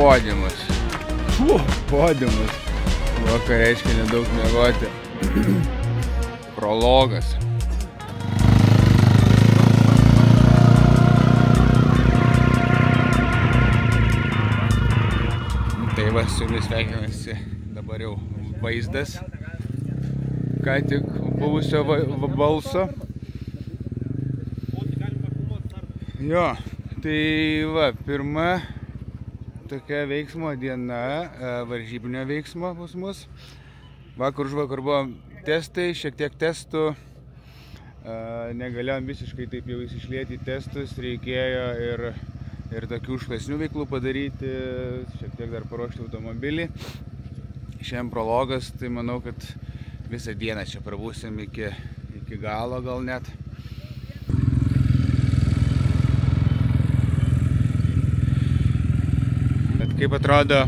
podiumas. Podiumas. Va, ką reiškia nedaug miegoti. Prologas. Tai va, su jumis sveikinasi dabar jau vaizdas. Ką tik buvusio balso. Jo, tai va, pirma tokia veiksmo diena, varžybinio veiksmo pas mus. Vakar užvakar buvo testai, šiek tiek testų. Negalėjom visiškai taip jau išlieti testus, reikėjo ir tokių užklasnių veiklų padaryti, šiek tiek dar paruošti automobilį. Šiandien prologas, tai manau, kad visą dieną čia prabūsim iki galo gal net. Kaip atrodo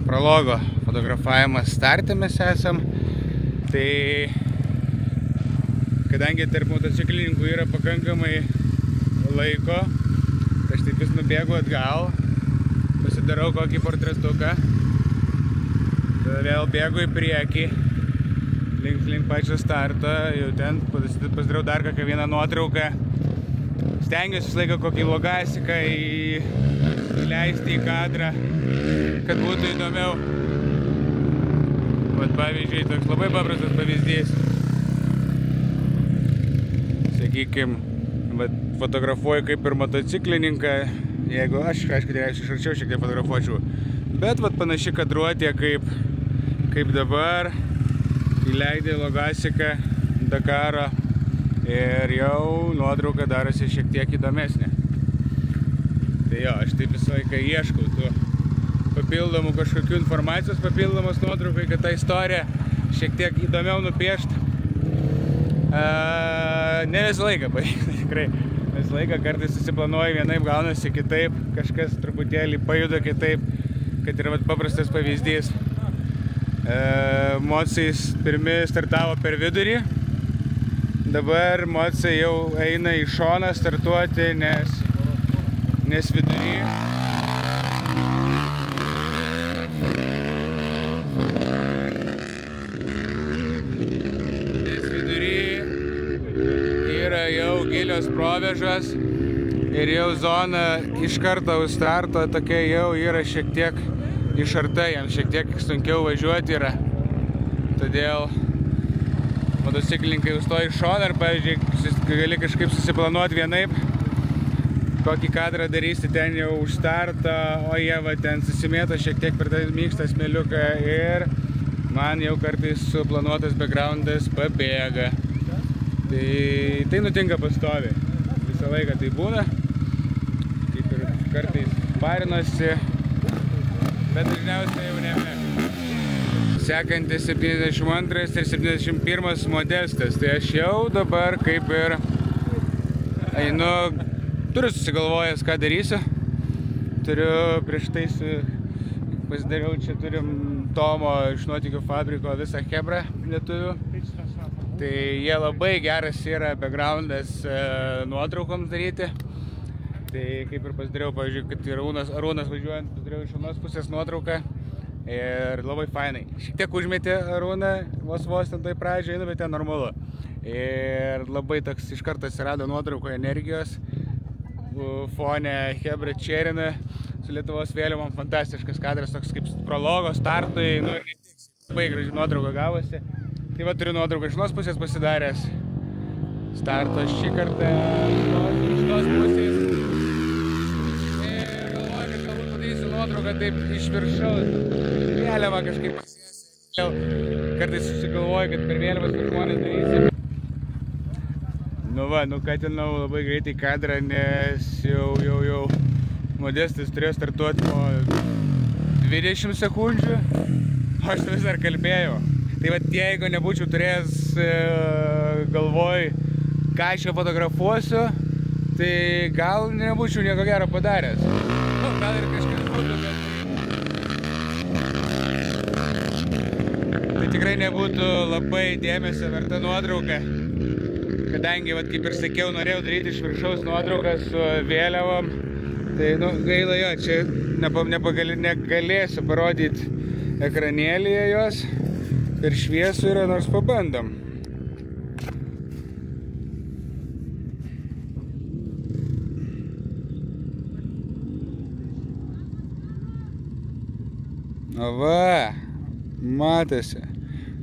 prologo fotografavimas starte mes esam, tai kadangi tarp motociklininkų yra pakankamai laiko, tai aš taip vis nubėgu atgal, pasidarau kokį portretuką, tada vėl bėgu į priekį, link pačio starto, jau ten pasidarau dar kokią vieną nuotrauką, stengiuosi visą laiką kokį logasiką įleisti į kadrą, kad būtų įdomiau. Vat pavyzdžiui, toks labai paprastas pavyzdys. Sakykim, fotografuoju kaip ir motociklininką, jeigu aš, aišku, iš arčiau šiek tiek fotografuočiau. Bet vat panaši kadruotė kaip dabar, įleidai logasiką Dakaro ir jau nuotrauka darosi šiek tiek įdomesnė. Tai jo, aš taip visą laiką ieškau tų papildomų kažkokių informacijos, papildomos nuotraukai, kad tą istoriją šiek tiek įdomiau nupiešti. Ne visą laiką pavyksta, tikrai. Visą laiką kartais susiplanuoju vienaip, gaunasi kitaip, kažkas truputėlį pajuda kitaip, kad yra paprastas pavyzdys. Mocai pirmi startavo per vidurį, dabar mocai jau eina į šoną startuoti, nes vidury yra jau gilios provėžos ir jau zona iš karto už starto tokia jau yra šiek tiek išarta, jam šiek tiek sunkiau važiuoti yra. Todėl motociklininkai užstoja į šoną ir, pavyzdžiui, gali kažkaip susiplanuoti vienaip, kokį kadrą darysi ten jau už startą, o jie va ten susimėto šiek tiek per tą mykštą smėliuką ir man jau kartais suplanuotas backgroundas pabėga. Tai nutinka pastoviai. Visą laiką tai būna. Kaip ir kartais barinosi, bet dažniausiai jau ne. Sekantis 72 ir 71 modestas. Tai aš jau dabar kaip ir einu, turiu susigalvojęs, ką darysiu. Turiu prieš tai pasidariau, čia turim Tomo iš Nuotykių fabriko visą chebrą lietuvių. Tai jie labai geras yra backgroundas nuotraukoms daryti. Tai kaip ir pasidariau, pavyzdžiui, kad Arūnas važiuojant, pasidariau iš anos pusės nuotrauką. Ir labai fainai. Šiek tiek užmetė Arūną, vos ten tai pradžiai, bet ten normalu. Ir labai toks iš karto atsirado nuotraukoje energijos. Fone Hebra Čerina su Lietuvos vėliavom, fantastiškas kadras, toks kaip prologo startui, labai graži nuotrauka gavosi. Tai va turiu nuotrauką iš vienos pusės pasidaręs, starto šį kartą iš tos pusės ir galvoju, kad galbūt padarysiu nuotrauką taip iš viršaus, vėliavą kažkaip pasijęs, kartais susigalvoju, kad per vėliavas žmonės darysiu. Nu va, nukatinau labai greitai kadrą, nes jau Modestas turėjo startuoti po 20 sekundžių, o aš vis dar kalbėjau. Tai va, jeigu nebūčiau turėjęs galvoj, ką aš čia fotografuosiu, tai gal nebūčiau nieko gero padaręs. Nu, gal ir kažkas būtų, bet tai tikrai nebūtų labai dėmesio verta nuotrauka. Kadangi, vat, kaip ir sakiau, norėjau daryti iš viršaus nuotrauką su vėliavom, Tai, nu, gaila jo, čia negalėsiu parodyti ekranėlyje jos. Per šviesų yra, nors pabandom. O va, matosi.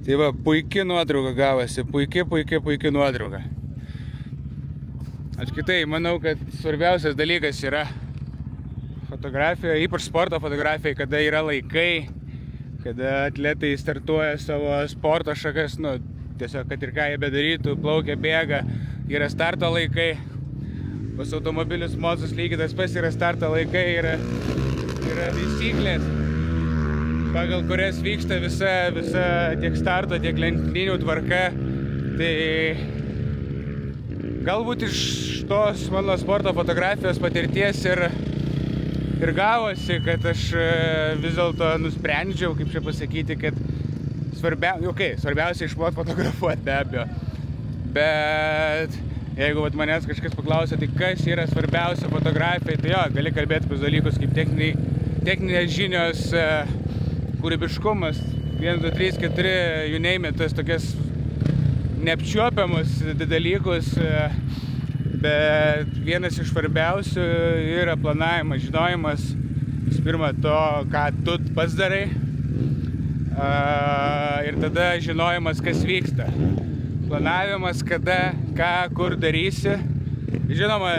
Tai va, puikia nuotrauka gavosi, puikia nuotrauka. Aš kitai manau, kad svarbiausias dalykas yra fotografija, ypač sporto fotografija, kada yra laikai, kada atletai startuoja savo sporto šakas, nu, tiesiog, kad ir ką jie bedarytų, plaukia, bėga, yra starto laikai. Pas automobilius motocus lygiai tas pats yra starto laikai, yra taisyklės, pagal kurias vyksta visa tiek starto, tiek lenktynių tvarka. Tai galbūt iš tos mano sporto fotografijos patirties ir gavosi, kad aš vis dėlto nusprendžiau, kaip čia pasakyti, kad svarbiausia išmokti fotografuoti be abejo. Bet jeigu manęs kažkas paklausia, tai kas yra svarbiausia fotografija, tai jo, gali kalbėti apie dalykus kaip techninės žinios, kūrybiškumas, 1, 2, 3, 4, you name it, tas tokias neapčiuopiamus dalykus, bet vienas iš svarbiausių yra planavimas, žinojimas, pirma to, ką tu pats darai, ir tada žinojimas, kas vyksta. Planavimas, kada, ką, kur darysi. Žinoma,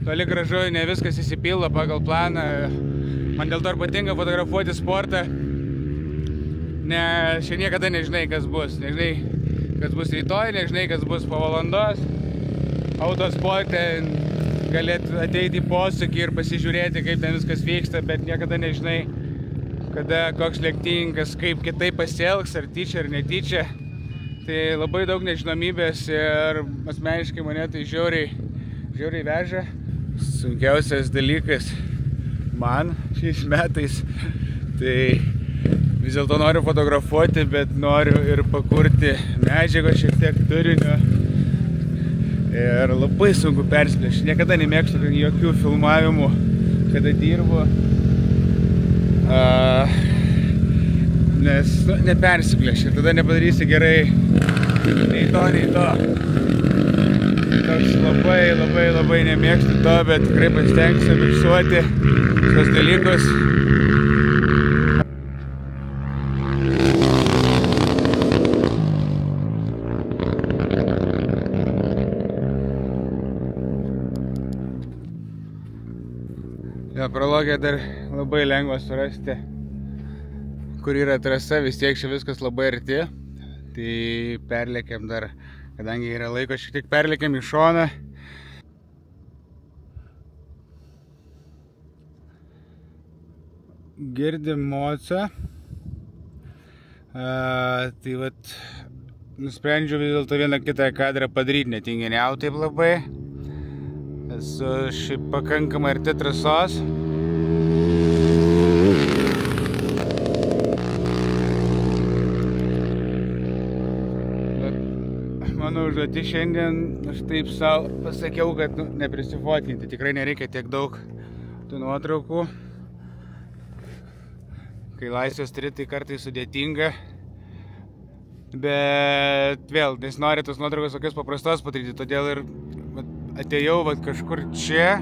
toli gražu ne viskas įsipildo pagal planą. Man dėl to ir patinka fotografuoti sportą, nes čia niekada nežinai, kas bus. Nežinai, kas bus rytoj, nežinai, kas bus po valandos. Autosporte galėt ateiti į posūkį ir pasižiūrėti, kaip ten viskas vyksta, bet niekada nežinai, kada koks lenktynininkas kaip kitaip pasielgs, ar tyčia, ar netyčia. Tai labai daug nežinomybės ir asmeniškai mane tai žiauriai veža. Sunkiausias dalykas man šiais metais, tai vis dėlto noriu fotografuoti, bet noriu ir pakurti medžiagos, šiek tiek turinio. Ir labai sunku persiplėšti. Niekada nemėgstu jokių filmavimų, kada dirbu, nes nepersiplėši ir tada nepadarysi gerai nei to. Toks labai nemėgstu to, bet tikrai pasitengsiu fiksuoti tos dalykus. Jo, prologė dar labai lengva surasti, kur yra trasa, vis tiek čia viskas labai arti. Tai perlėkiam dar, kadangi yra laiko, šiek tiek perlėkiam į šoną. Girdim mocą. Tai vat, nusprendžiau vis dėlto vieną kitą kadrą padaryti, netinginiau taip labai. Esu šiaip pakankamai arti trasos. Mano užduotis šiandien, aš taip savo pasakiau, kad neprisifotkinti. Tikrai nereikia tiek daug tų nuotraukų. Kai laisvės turi, tai kartais sudėtinga. Bet vėl, nes nori tos nuotraukos tokios paprastos padaryti, todėl ir atėjau kažkur čia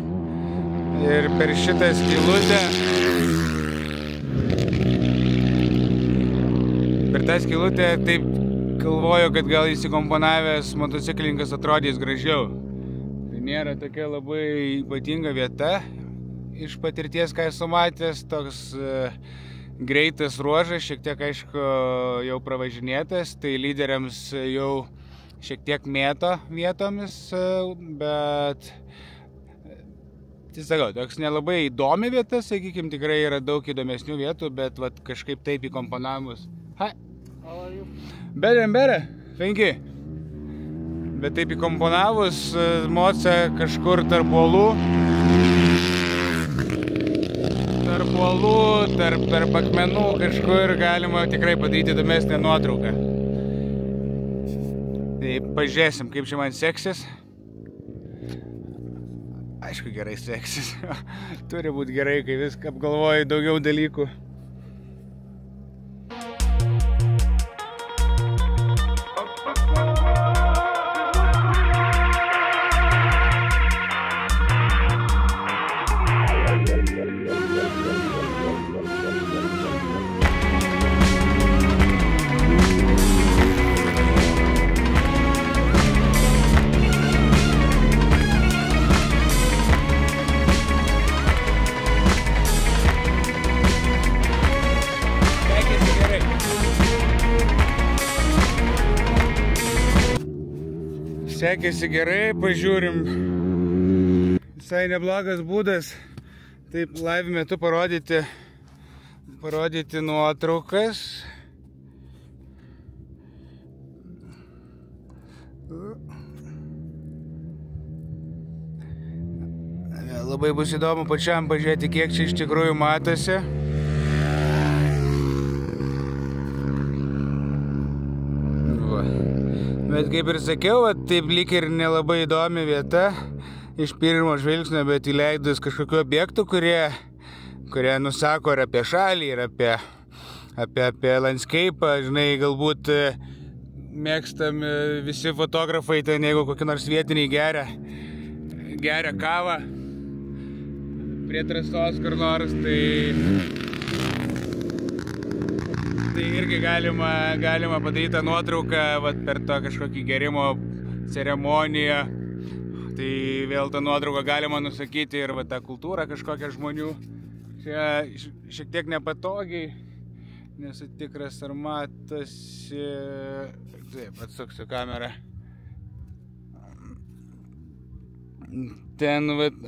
ir per šitą skylutę. Per tą skylutę taip galvoju, kad gal įsikomponavęs motociklininkas atrodys gražiau. Tai nėra tokia labai ypatinga vieta. Iš patirties, ką esu matęs, toks greitas ruožas, šiek tiek aišku jau pravažinėtas, tai lyderiams jau šiek tiek mėto vietomis, bet tai sakau, toks nelabai įdomi vieta, sakykim, tikrai yra daug įdomesnių vietų, bet kažkaip taip įkomponavimus. Hi! How are you? Better, thank you. Bet taip įkomponavus mocą kažkur tarp uolų, tarp akmenų kažkur galima tikrai padaryti įdomesnę nuotrauką. Tai pažiūrėsim, kaip čia man seksis. Aišku, gerai seksis. Turi būti gerai, kai viską apgalvoji daugiau dalykų. Sekėsi gerai, pažiūrim. Visai neblogas būdas taip live metu parodyti nuotraukas. Labai bus įdomu pačiam pažiūrėti, kiek čia iš tikrųjų matosi. Bet kaip ir sakiau, taip lyg ir nelabai įdomi vieta iš pirmo žvilgsnio, bet įleidus kažkokių objektų, kurie nusako ir apie šalį, ir apie landscape'ą, žinai, galbūt mėgstami visi fotografai ten, jeigu kokį nors vietiniai geria kavą prie trasos kur nors, tai irgi galima padaryti tą nuotrauką per tą kažkokį gerimo ceremoniją. Tai vėl tą nuotrauką galima nusakyti ir tą kultūrą kažkokią žmonių. Čia šiek tiek nepatogiai, nesu tikras ar matosi. Taip, atsuksiu kamerą. Ten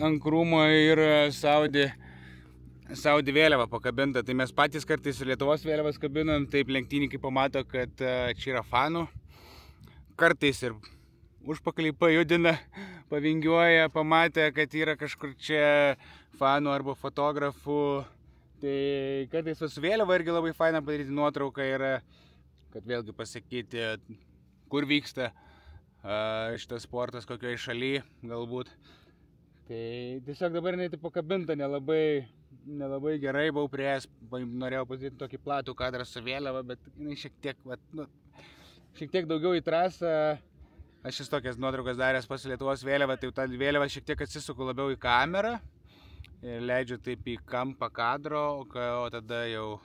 ant krūmo yra Saudi vėliava pakabinta, tai mes patys kartais ir Lietuvos vėliavas kabinam, taip lenktynininkai pamato, kad čia yra fanų. Kartais ir užpakalį pajudina, pavingiuoja, pamatė, kad yra kažkur čia fanų arba fotografų. Tai kartais su vėliava irgi labai faina padaryti nuotrauką yra, kad vėlgi pasakyti, kur vyksta šitas sportas, kokioje šalyje galbūt. Tai tiesiog dabar jinai pakabinta nelabai gerai, buvau priėjęs, norėjau pasidaryti tokį platų kadrą su vėliava, bet jinai šiek tiek daugiau į trasą. Aš šis tokias nuotraukas daręs pas Lietuvos vėliavą, tai tą vėliavą šiek tiek atsisuku labiau į kamerą ir leidžiu taip į kampą kadro, o tada jau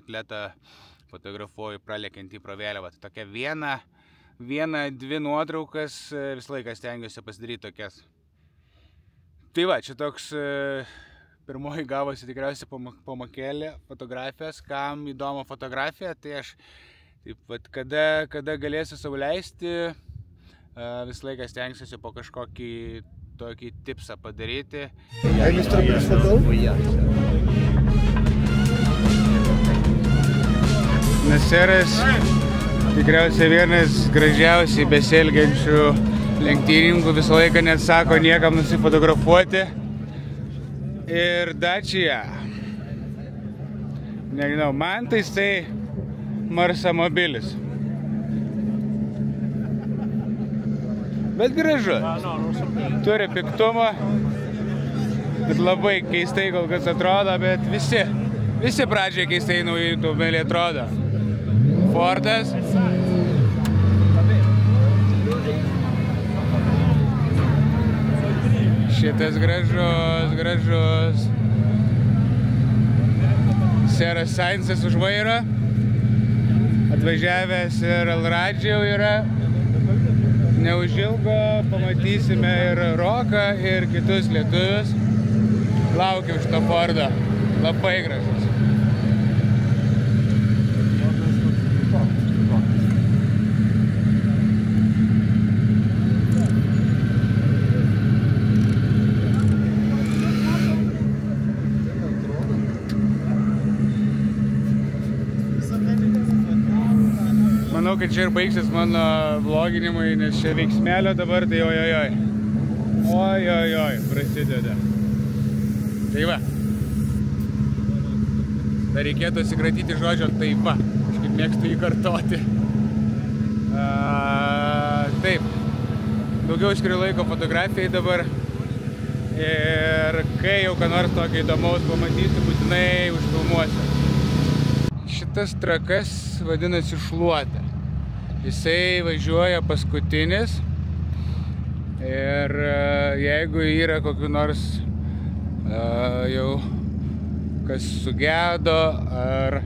atletą fotografuoju pralekiantį pro vėliavą. Tai tokia viena, dvi nuotraukas visą laiką stengiuosi pasidaryti tokias. Tai va, čia toks pirmoji gavosi tikriausiai pamokėlė fotografijos, kam įdomu fotografija, tai aš taip, kada galėsiu sau leisti, visą laiką stengsiuosi po kažkokį tokį tipsą padaryti. Naseras tikriausiai vienas gražiausiai besielgiančių lenktynininkų, visą laiką net sako niekam nusifotografuoti. Ir Dacia. Nežinau, man tai Marsamobilis. Bet gražu. Turi piktumą. Bet labai keistai kol kas atrodo, bet visi pradžiai keistai nauji automobiliai atrodo. Fordas. Šitas gražus. Seras Sainsas už vairo. Atvažiavęs ir Al-Radži jau yra. Neužilgo pamatysime ir Roką, ir kitus lietuvius. Laukiu šito Fordo. Labai gražus. Manau, kad čia ir baigsis mano vloginimai, nes čia veiksmelio dabar, tai ojojoj, prasideda. Tai va. Dar reikėtų atsikratyti žodžio tai va, kažkaip mėgstu jį kartoti. Taip, daugiau skiriu laiko fotografijai dabar, ir kai jau ką nors tokio įdomaus pamatysiu, būtinai užfilmuosiu. Šitas trakas vadinasi Šluota. Jisai važiuoja paskutinis ir jeigu yra kokiu nors jau kas sugedo ar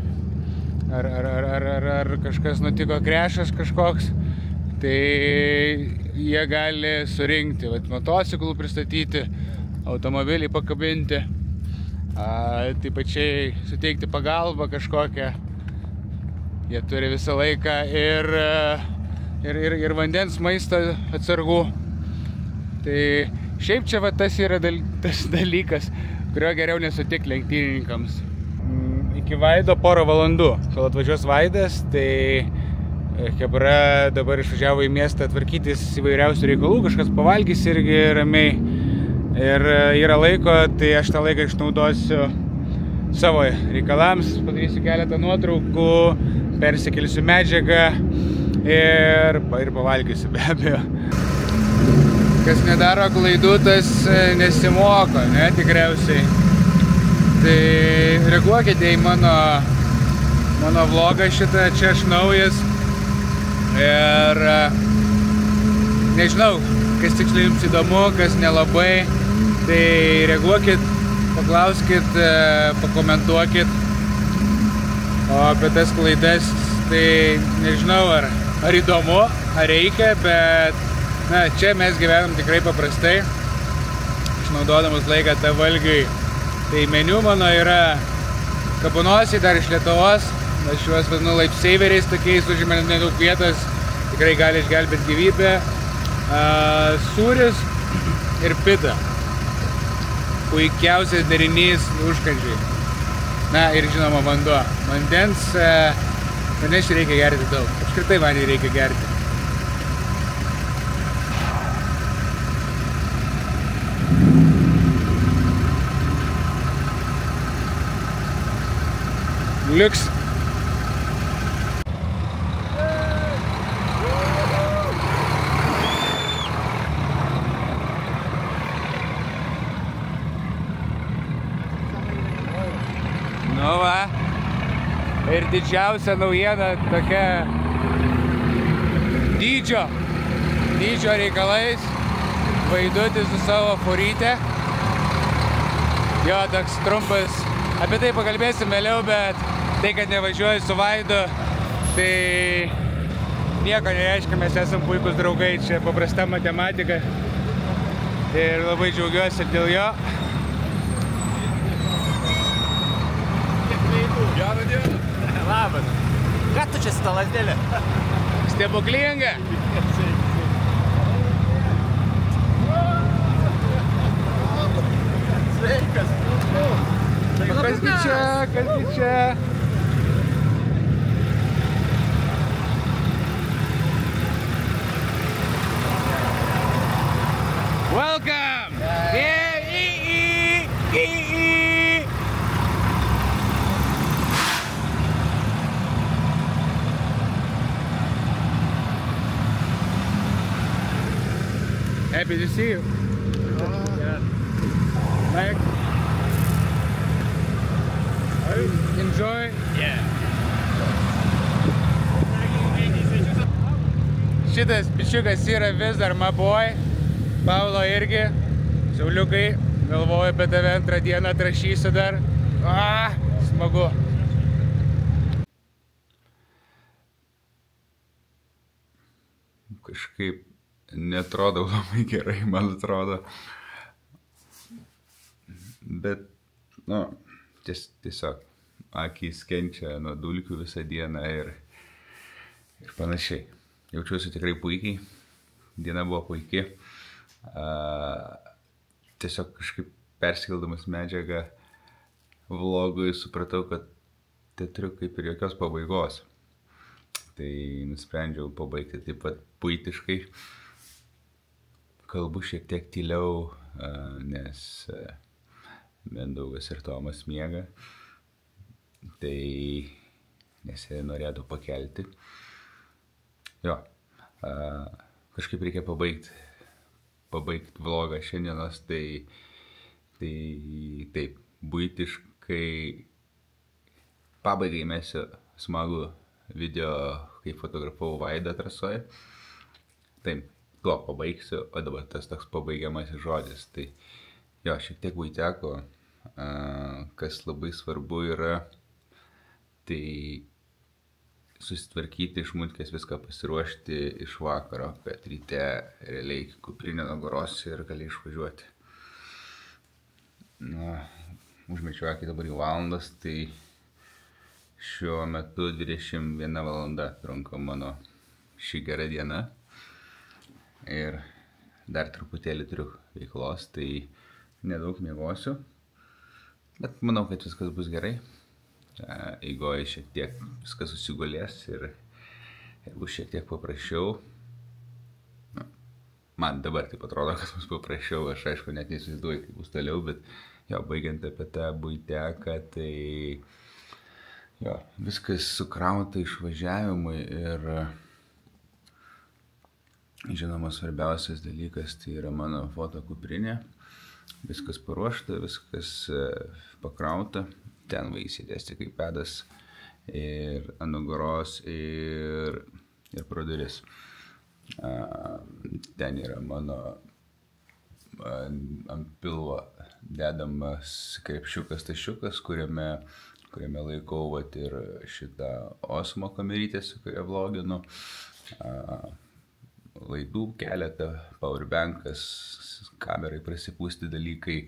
kažkas nutiko, krešas kažkoks, tai jie gali surinkti, motociklų pristatyti, automobilį pakabinti, taip pačiai suteikti pagalbą kažkokią. Jie turi visą laiką ir vandens maisto atsargų. Tai šiaip čia tas yra tas dalykas, kurio geriau nesutikti lenktynininkams. Iki Vaido porą valandų, kol atvažiuos Vaidas, tai chebra dabar išvažiavo į miestą tvarkytis įvairiausių reikalų, kažkas pavalgys irgi ramiai. Ir yra laiko, tai aš tą laiką išnaudosiu savo reikalams, padarysiu keletą nuotraukų, persikelsiu medžiagą ir pavalgysiu be abejo. Kas nedaro klaidų, tas nesimoko, ne, tikriausiai. Tai reaguokite į mano vlogą šitą, čia aš naujas. Ir nežinau, kas tiksliai jums įdomu, kas nelabai, tai reaguokit, paklauskit, pakomentuokit. O apie tas klaidas, tai nežinau, ar įdomu, ar reikia, bet čia mes gyvenam tikrai paprastai, išnaudodamas laiką tą valgiui. Tai meniu mano yra kabanosiai dar iš Lietuvos, aš juos vadinu lifesaveriais tokiais, užima nedaug vietos, tikrai gali išgelbėti gyvybę. Sūris ir pita. Puikiausias derinys užkandžiai. Na ir žinoma vanduo. Vandens reikia gerti daug. Apskritai vandenį reikia gerti. Liuks. Nu va, ir didžiausia naujiena tokia dydžio reikalais, Vaidutis su savo furyte. Jo, toks trumpas, apie tai pakalbėsim vėliau, bet tai, kad nevažiuoju su Vaidu, tai nieko nereiškia, mes esam puikus draugai, čia paprasta matematika ir labai džiaugiuosi dėl jo. Gerą dieną. Labas. Ką tu čia su ta lazdėlė? Stebuklinga. Sveikas. Kasgi čia? Welcome! Happy to see you. Like, enjoy. Yeah. Šitas bičiukas yra vis dar my boy. Paulo irgi. Sauliukai, galvoju apie tave antrą dieną atrašysiu dar. Smagu. Kažkaip netrodo labai gerai, man atrodo. Bet, tiesiog akys kenčia nuo dulkių visą dieną ir panašiai. Jaučiuosi tikrai puikiai. Diena buvo puikiai. Tiesiog kažkaip persikeldamas medžiagą vlogui supratau, kad neturiu kaip ir jokios pabaigos. Tai nusprendžiau pabaigti taip pat puitiškai. Kalbu šiek tiek tyliau, nes Mindaugas ir Tomas miega. Tai nesinorėtų pakelti. Jo, kažkaip reikia pabaigti vlogą šiandienos, tai Tai taip, buitiškai pabaigai mesiu smagų video, kai fotografavau Vaidą trasoje. Taip, tuo pabaigsiu, o dabar tas toks pabaigiamasis žodis. Tai jo, šiek tiek buiteko, kas labai svarbu yra, tai susitvarkyti iš mulkės viską pasiruošti iš vakaro, kad ryte realiai kuprinė nugaros ir gali išvažiuoti. Užmečiu akį dabar į valandas, tai šiuo metu 21 valanda trunka mano ši gera diena ir dar truputėlį turiu veiklos, tai nedaug miegosiu, bet manau, kad viskas bus gerai. Eigoje šiek tiek viskas susigulės ir bus šiek tiek paprasčiau. Man dabar taip atrodo, kad bus paprasčiau, aš aišku net neįsivaizduoju, kaip bus toliau, bet jo, baigiant apie tą buiteką, tai jo, viskas sukrauta išvažiavimui ir žinoma, svarbiausias dalykas tai yra mano fotokuprinė. Viskas paruošta, viskas pakrauta, ten va įsidėsti kaip pedas ir ant nugaros ir pro duris. Ten yra mano ant pilvo dedamas krepšiukas tašiukas, kuriame laikau vat ir šitą Osmo kamerytę, su kuria vloginu. Laidų keletą, powerbankas, kamerai prasipūsti dalykai.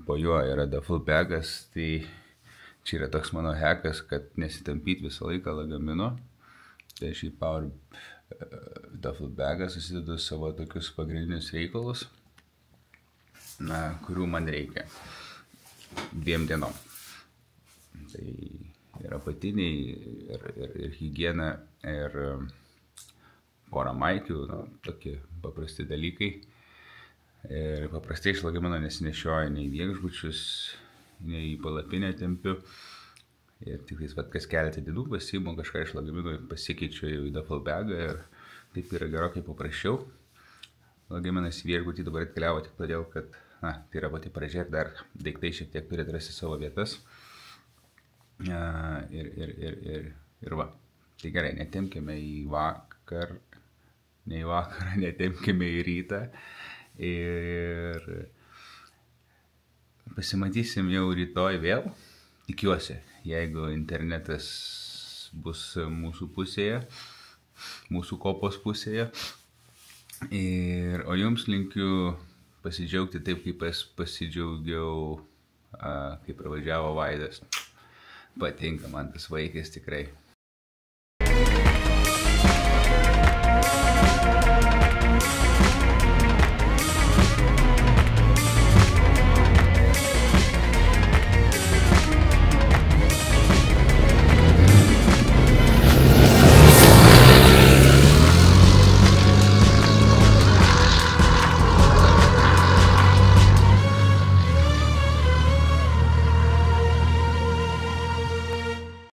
Po juo yra duffel bagas, tai čia yra toks mano hekas, kad nesitampyti visą laiką lagamino. Tai šį power duffel bagą susidedu savo tokius pagrindinius reikalus, kurių man reikia 2 dienom. Tai ir apatiniai, ir higiena, ir porą maikių, tokie paprasti dalykai. Ir paprastai iš lagamino nesinešioju nei viešbučius, nei į palapinę tempiu. Ir tik kas keletą dienų pasiimu kažką iš lagamino ir pasikeičiu jau į duffel bagą ir taip yra gerokai paprasčiau. Lagaminas į viešbutį dabar atkeliavo tik todėl, kad tai yra pati pradžia ir dar daiktai šiek tiek turi atrasti savo vietas. Ir va, tai gerai, netempkime į vakarą, netempkime į rytą ir pasimatysim jau rytoj vėl, tikiuosi, jeigu internetas bus mūsų pusėje, mūsų kopos pusėje. O jums linkiu pasidžiaugti taip, kaip pasidžiaugiau, kai pravažiavo Vaidas. Patinka man tas vaikas tikrai.